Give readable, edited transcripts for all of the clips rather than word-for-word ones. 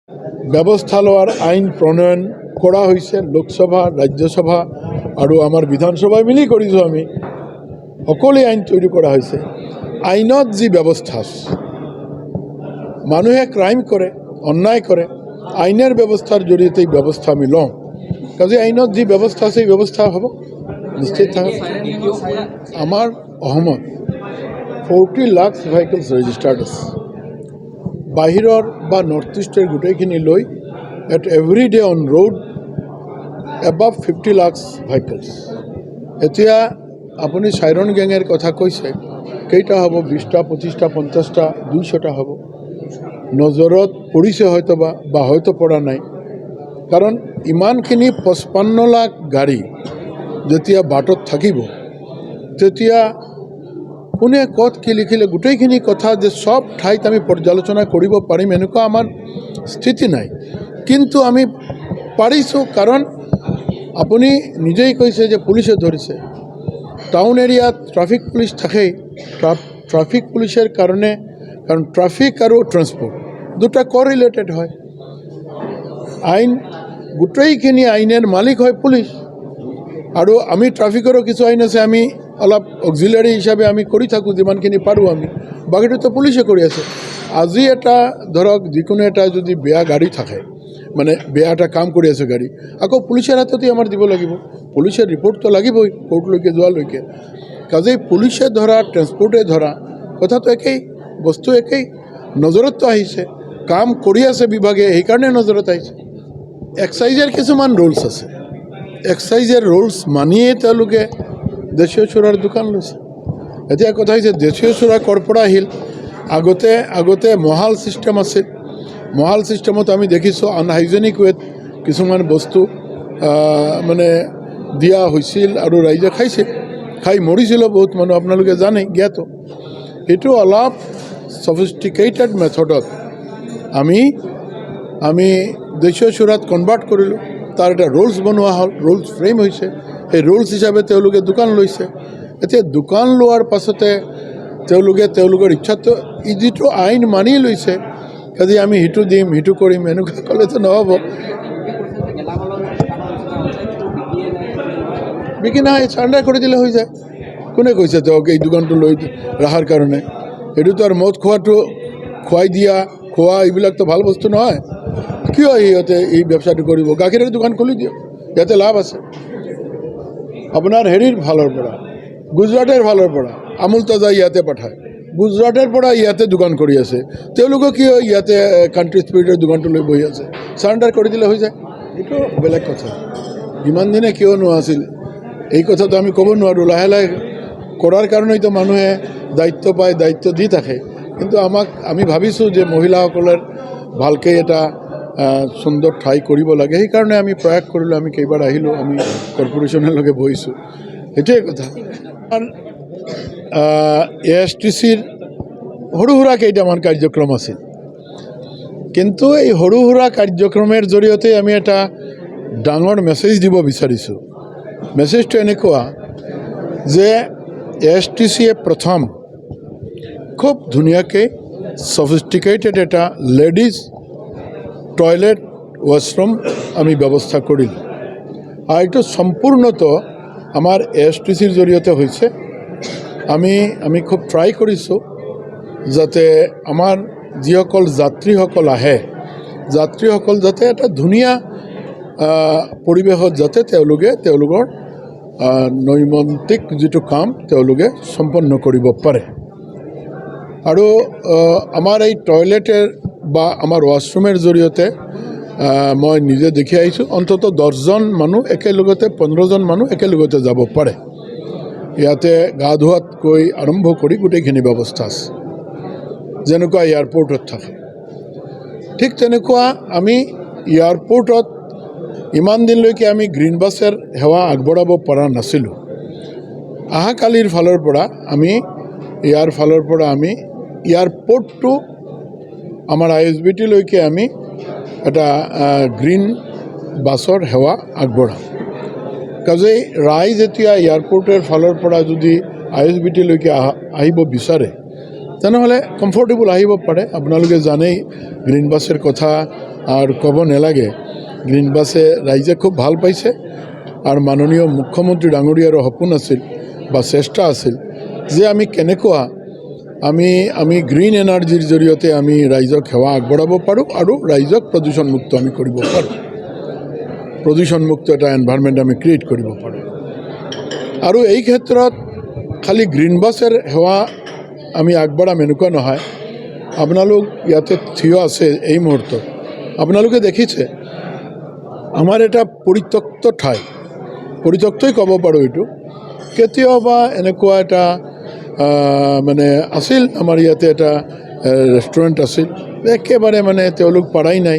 ব্যৱস্থা লোৱাৰ আইন প্ৰণয়ন কৰা হৈছে। লোকসভা, ৰাজ্যসভা আৰু আমাৰ বিধানসভাই মিলি কৰিছোঁ আমি। সকলো আইন তৈৰি কৰা হৈছে। আইনত যি ব্যৱস্থা, মানুহে ক্ৰাইম কৰে, অন্যায় কৰে, আইনেৰ ব্যৱস্থাৰ জৰিয়তে এই ব্যৱস্থা আমি লওঁ। কাজে আইনত যি ব্যৱস্থা আছে এই ব্যৱস্থা হ'ব নিশ্চিত থাকক। আমাৰ অসমত 40 লাখ ভেহিকলছ ৰেজিষ্টাৰ্ড আছে। বাহিৰৰ বা নৰ্থ ইষ্টৰ গোটেইখিনি লৈ at every day on road above 50 lakh vehicles. এতিয়া আপুনি চাইৰন গেঙৰ কথা কৈছে, কেইটা হ'ব? 20টা, 25টা, 50টা, 200টা হ'ব। নজৰত পৰিছে হয়তো বা হয়তো পৰা নাই, কাৰণ ইমানখিনি 55 লাখ গাড়ী যেতিয়া বাটত থাকিব, তেতিয়া কোনে ক'ত কি লিখিলে গোটেইখিনি কথা যে সব ঠাইত আমি পৰ্যালোচনা কৰিব পাৰিম এনেকুৱা আমাৰ স্থিতি নাই। কিন্তু আমি পাৰিছোঁ, কাৰণ আপুনি নিজেই কৈছে যে পুলিচে ধৰিছে। টাউন এৰিয়াত ট্ৰাফিক পুলিচ থাকেই। ট্ৰাফিক পুলিচের কারণে, কারণ ট্রাফিক আর ট্রান্সপোর্ট দুটা কোরিলেটেড হয়। আইন গোটেইখিনি আইনের মালিক হয় পুলিশ, আর আমি ট্রাফিকেরও কিছু আইন আছে, আমি অলপ অক্সিলারি হিসাবে আমি কৰি থাকোঁ যিমানখিনি পাৰোঁ আমি। বাকিটো তো পুলিশে কৰি আছে। আজি এটা ধৰক যিকোনো এটা যদি বেয়া গাড়ী থাকে, মানে বেয়া এটা কাম কৰি আছে গাড়ী, আকৌ পুলিচেৰ হাততেই আমাৰ দিব লাগিব। পুলিচেৰ ৰিপোৰ্ট তো লাগিবই কোৰ্টলৈকে যোৱালৈকে। কাজেই পুলিচে ধৰা, ট্ৰেন্সপোৰ্টে ধৰা, কথা তো একেই, বস্তু একেই। নজৰত তো আহিছে, কাম কৰি আছে বিভাগে, সেইকাৰণে নজৰত আহিছে। এক্সাইজেৰ কিছুমান ৰুলছ আছে, এক্সাইজেৰ ৰুলছ মানিয়ে তেওঁলোকে দেশীয় চোৰাৰ দোকান লৈছে। এতিয়া কথা হৈছে দেশীয় চোৰা ক'ৰ পৰা আহিল? আগতে মহাল সিস্টেম আছিল। মহাল সিস্টেমত আমি দেখিছোঁ আনহাইজেনিক ৱেত কিছুমান বস্তু মানে দিয়া হৈছিল আৰু ৰাইজে খাইছিল, খাই মৰিছিল বহুত মানুহ, আপোনালোকে জানে, জ্ঞাত। এইটো অলপ সফিষ্টিকেটেড মেথডত আমি দেশীয় চোৰাত কনভাৰ্ট কৰিলোঁ। তাৰ এটা ৰুলছ বনোৱা হ'ল, ৰুলছ ফ্ৰেম হৈছে। সেই ৰুলছ হিচাপে তেওঁলোকে দোকান লৈছে। এতিয়া দোকান লোৱাৰ পাছতে তেওঁলোকৰ ইচ্ছাটো যিটো আইন মানি লৈছে, কাজে আমি সিটো দিম, সিটো কৰিম, এনেকুৱা ক'লেতো নহ'ব। বিকি নাই, চাৰেণ্ডাৰ কৰি দিলে হৈ যায়। কোনে কৈছে তেওঁক এই দোকানটো লৈ ৰখাৰ কাৰণে? সেইটোতো আৰু মদ খুৱাই দিয়া, খোৱা এইবিলাকতো ভাল বস্তু নহয়। কিয় সিহঁতে এই ব্যৱসায়টো কৰিব? গাখীৰৰ দোকান খুলি দিয়ক, ইয়াতে লাভ আছে। আপোনাৰ হেৰিৰ ফালৰ পৰা, গুজৰাটৰ ফালৰ পৰা আমুল তাজা ইয়াতে পঠায়, গুজৰাটৰ পৰা ইয়াতে দোকান কৰি আছে। তেওঁলোকে কিয় ইয়াতে কাণ্ট্ৰি স্পিৰিটৰ দোকানটো লৈ বহি আছে? চাৰেণ্ডাৰ কৰি দিলে হৈ যায়। এইটো বেলেগ কথা। ইমান দিনে কিয় নোআছিল এই কথাটো আমি ক'ব নোৱাৰোঁ। লাহে লাহে কৰাৰ কাৰণেইতো মানুহে দায়িত্ব পায়, দায়িত্ব দি থাকে। কিন্তু আমি ভাবিছোঁ যে মহিলাসকলৰ ভালকৈ এটা সুন্দৰ ঠাই কৰিব লাগে, সেইকাৰণে আমি প্ৰয়াস কৰিলোঁ। আমি কেইবাৰ আহিলোঁ, আমি কৰ্পোৰেশ্যনলৈকে বহিছোঁ, সেইটোৱে কথা। ASTCৰ সৰু সুৰা কেইটামান কাৰ্যক্ৰম আছিল, কিন্তু এই সৰু সুৰা কাৰ্যক্ৰমৰ জৰিয়তে আমি এটা ডাঙৰ মেছেজ দিব বিচাৰিছোঁ। মেছেজটো এনেকুৱা যে ASTCয়ে প্ৰথম খুব ধুনীয়াকৈ সফিষ্টিকেটেড এটা লেডিজ টয়লেট ওয়াশৰুম আমি ব্যৱস্থা কৰিলোঁ। আৰু এইটো সম্পূৰ্ণতো আমাৰ ASTCৰ জৰিয়তে হৈছে। আমি খুব ট্ৰাই কৰিছোঁ যাতে আমাৰ যিসকল যাত্ৰীসকল আহে, যাত্ৰীসকল যাতে এটা ধুনীয়া পৰিৱেশত যাতে তেওঁলোকৰ নৈমিত্তিক যিটো কাম তেওঁলোকে সম্পন্ন কৰিব পাৰে। আৰু আমাৰ এই টয়লেটেৰ বা আমাৰ ৱাশৰুমেৰ জৰিয়তে মই নিজে দেখি আহিছোঁ, অন্তত 10জন মানুহ একেলগতে, 15জন মানুহ একেলগতে যাব পাৰে। ইয়াতে গা ধোৱাতকৈ আৰম্ভ কৰি গোটেইখিনি ব্যৱস্থা আছে, যেনেকুৱা এয়াৰপোৰ্টত থাকে। ঠিক তেনেকুৱা আমি এয়াৰপোৰ্টত ইমান দিনলৈকে আমি গ্ৰীণ বাছৰ সেৱা আগবঢ়াব পৰা নাছিলোঁ। অহাকালিৰ ফালৰ পৰা আমি এয়াৰপোৰ্টটো আমাৰ ISBTলৈকে আমি এটা গ্ৰীণ বাছৰ সেৱা আগবঢ়াম। কাজেই ৰাইজ এতিয়া এয়াৰপোৰ্টৰ ফালৰ পৰা যদি ISBTলৈকে আহিব বিচাৰে, তেনেহ'লে কমফৰ্টেবল আহিব পাৰে। আপোনালোকে জানেই গ্ৰীণ বাছৰ কথা আৰ ক'ব নালাগে গ্ৰীণ বাছে ৰাইজে খুব ভাল পাইছে আৰু মাননীয় মুখ্যমন্ত্ৰী ডাঙৰীয়াৰ সপোন আছিল বা চেষ্টা আছিল যে আমি কেনেকুৱা আমি গ্ৰীণ এনাৰ্জিৰ জৰিয়তে আমি ৰাইজক সেৱা আগবঢ়াব পাৰোঁ আৰু ৰাইজক প্ৰদূষণমুক্ত আমি কৰিব পাৰোঁ প্ৰদূষণমুক্ত এটা এনভাইৰনমেণ্ট আমি ক্ৰিয়েট কৰিব পাৰোঁ আৰু এই ক্ষেত্ৰত খালি গ্ৰীণ বাছৰ সেৱা আমি আগবঢ়াম এনেকুৱা নহয় আপোনালোক ইয়াতে থিয় আছে এই মুহূৰ্তত আপোনালোকে দেখিছে আমাৰ এটা পৰিত্যক্ত ঠাই পৰিত্যক্তই ক'ব পাৰোঁ এইটো কেতিয়াবা এনেকুৱা এটা মানে আছিল আমাৰ ইয়াতে এটা ৰেষ্টুৰেণ্ট আছিল একেবাৰে মানে তেওঁলোক পাৰাই নাই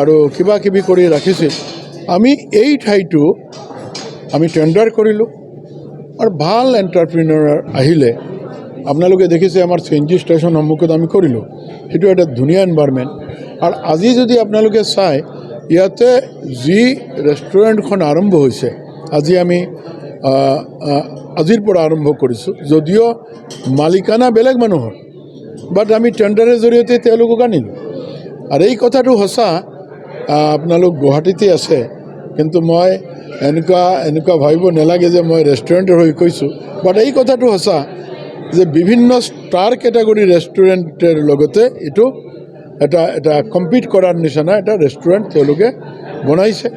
আৰু কিবা কিবি কৰি ৰাখিছিল আমি এই ঠাইটো আমি টেণ্ডাৰ কৰিলোঁ আৰু ভাল এণ্টাৰপ্ৰিনৰ আহিলে আপোনালোকে দেখিছে আমাৰ CNG ষ্টেচন সন্মুখত আমি কৰিলোঁ সেইটো এটা ধুনীয়া এনভাইৰনমেণ্ট আৰু আজি যদি আপোনালোকে চাই ইয়াতে যি ৰেষ্টুৰেণ্টখন আৰম্ভ হৈছে আজি আমি আজিৰ পৰা আৰম্ভ কৰিছোঁ যদিও মালিকানা বেলেগ মানুহৰ বাট আমি টেণ্ডাৰৰ জৰিয়তে তেওঁলোকক আনিলোঁ আৰু এই কথাটো সঁচা আপোনালোক গুৱাহাটীতে আছে কিন্তু মই এনেকুৱা ভাবিব নালাগে যে মই ৰেষ্টুৰেণ্টৰ হৈ কৈছোঁ বাট এই কথাটো সঁচা যে বিভিন্ন ষ্টাৰ কেটেগৰী ৰেষ্টুৰেণ্টৰ লগতে এইটো এটা কম্পিট কৰাৰ নিচিনা এটা ৰেষ্টুৰেণ্ট তেওঁলোকে বনাইছে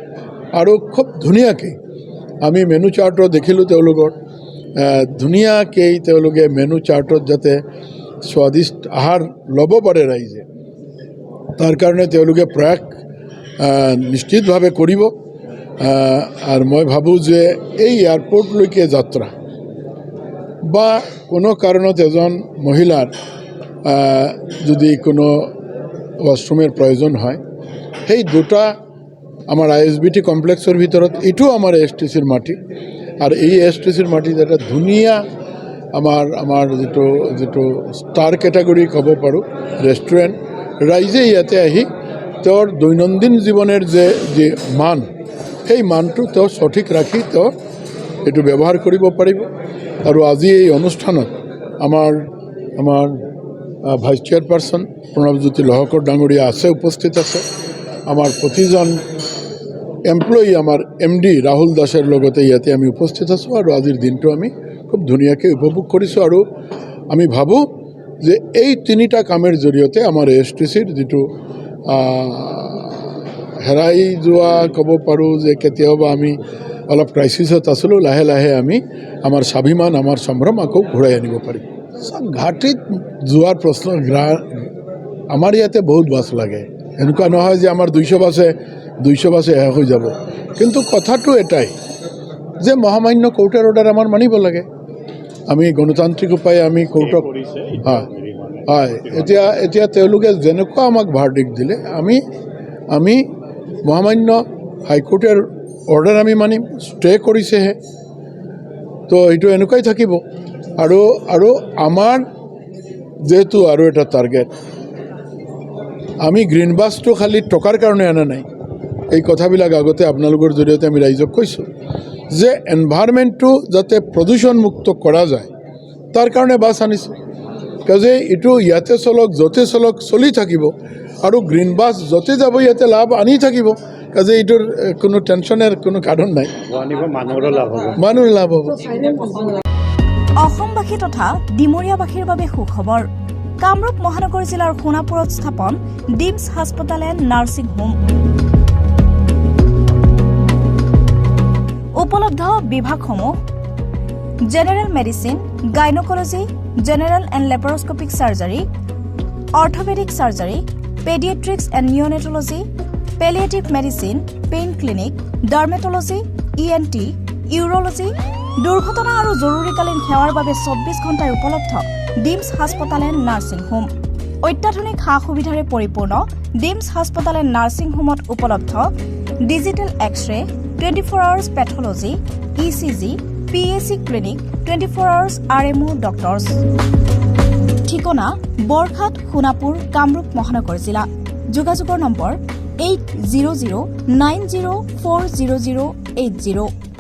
আৰু খুব ধুনীয়াকৈ আমি মেনু চাৰ্টত দেখিলোঁ তেওঁলোকৰ ধুনীয়াকৈ তেওঁলোকে মেনু চাৰ্টত যাতে স্বাদিষ্ট আহাৰ ল'ব পাৰে ৰাইজে তাৰ কাৰণে তেওঁলোকে প্ৰয়াস নিশ্চিতভাৱে কৰিব আৰু মই ভাবোঁ যে এই এয়াৰপৰ্টলৈকে যাত্ৰা বা কোনো কাৰণত এজন মহিলাৰ যদি কোনো ৱাশৰুমেৰ প্ৰয়োজন হয় সেই দুটা আমাৰ ISBT কমপ্লেক্সেৰ ভিতৰত এইটো আমাৰ ASTCৰ মাটি আৰ এই ASTCৰ মাটিত এটা ধুনীয়া আমাৰ যেটো স্টাৰ ক্যাটাগৰি ক'ব পাৰোঁ ৰেষ্টুৰেণ্ট ৰাইজে ইয়াতে আহি তেওঁৰ দৈনন্দিন জীৱনৰ যে মান সেই মানটো তেওঁ সঠিক ৰাখি তেওঁ এইটো ব্যৱহাৰ কৰিব পাৰিব আৰু আজি এই অনুষ্ঠানত আমাৰ ভাইস চেয়াৰপাৰসন প্ৰণবজ্যোতি লহকৰ ডাঙৰীয়া আছে উপস্থিত আছে আমার প্রতিজন এমপ্লয়ি আমার MD রাহুল দাসের লগতে ইয়াতে আমি উপস্থিত আছো আর আজির দিনটো আমি খুব ধুনীয়াকৈ উপভোগ কৰিছোঁ আৰু আমি ভাবোঁ যে এই তিনিটা কামেৰ জৰিয়তে আমাৰ ASTCৰ যেটো হেৰাই যোৱা ক'ব পাৰোঁ যে কেতিয়াবা আমি অলপ ক্ৰাইচিছত আছিলোঁ লাহে লাহে আমি আমাৰ স্বাভিমান আমাৰ সম্ভ্ৰম আকৌ ঘূৰাই আনিব পাৰিম ঘাটিত যোৱাৰ প্ৰশ্ন আমাৰ ইয়াতে বহুত বাছ লাগে এনেকুৱা নহয় যে আমাৰ 200 বাছে শেষ হৈ যাব কিন্তু কথাটো এটাই যে মহামান্য কোৰ্টৰ অৰ্ডাৰ আমাৰ মানিব লাগে আমি গণতান্ত্ৰিক উপায়ে আমি কোৰ্টক হয় এতিয়া তেওঁলোকে যেনেকুৱা আমাক ভাৰ্ডিক্ট দিলে আমি মহামান্য হাইকোৰ্টৰ অৰ্ডাৰ আমি মানিম ষ্টে কৰিছেহে তো এইটো এনেকুৱাই থাকিব আৰু আমাৰ যেহেতু আৰু এটা টাৰ্গেট আমি গ্ৰীণ বাছটো খালি টকাৰ কাৰণে আনা নাই এই কথাবিলাক আগতে আপোনালোকৰ জৰিয়তে আমি ৰাইজক কৈছোঁ যে এনভাইৰনমেণ্টটো যাতে প্ৰদূষণমুক্ত কৰা যায় তাৰ কাৰণে বাছ আনিছোঁ কাজে এইটো ইয়াতে চলক য'তে চলক চলি থাকিব আৰু গ্ৰীণ বাছ য'তে যাব ইয়াতে লাভ আনি থাকিব কাজে এইটোৰ কোনো টেনশ্যনৰ কোনো কাৰণ নাই মানুহৰ লাভ হ'ব অসমবাসী তথা ডিমৰীয়াবাসীৰ বাবে সুখবৰ কামৰূপ মহানগৰ জিলাৰ সোণাপুৰত স্থাপন ডিমছ হাস্পতাল এণ্ড নাৰ্ছিং হোম উপলব্ধ বিভাগসমূহ general medicine gynaecology general and laparoscopic surgery orthopaedic surgery paediatrics and neonatology palliative medicine pain clinic dermatology ENT urology দুৰ্ঘটনা আৰু জৰুৰীকালীন সেৱাৰ বাবে 24 ঘণ্টাৰ উপলব্ধ ডিমছ হাস্পতাল এণ্ড নাৰ্ছিং হোম অত্যাধুনিক সা সুবিধাৰে পৰিপূৰ্ণ ডিমছ হাস্পতাল এণ্ড নাৰ্ছিং হোমত উপলব্ধ digital x-ray 24 hours pathology ECG PAC clinic 24 hours RMO doctors ঠিকনা বৰঘাট সোণাপুৰ কামৰূপ মহানগৰ জিলা যোগাযোগৰ নম্বৰ 8009040080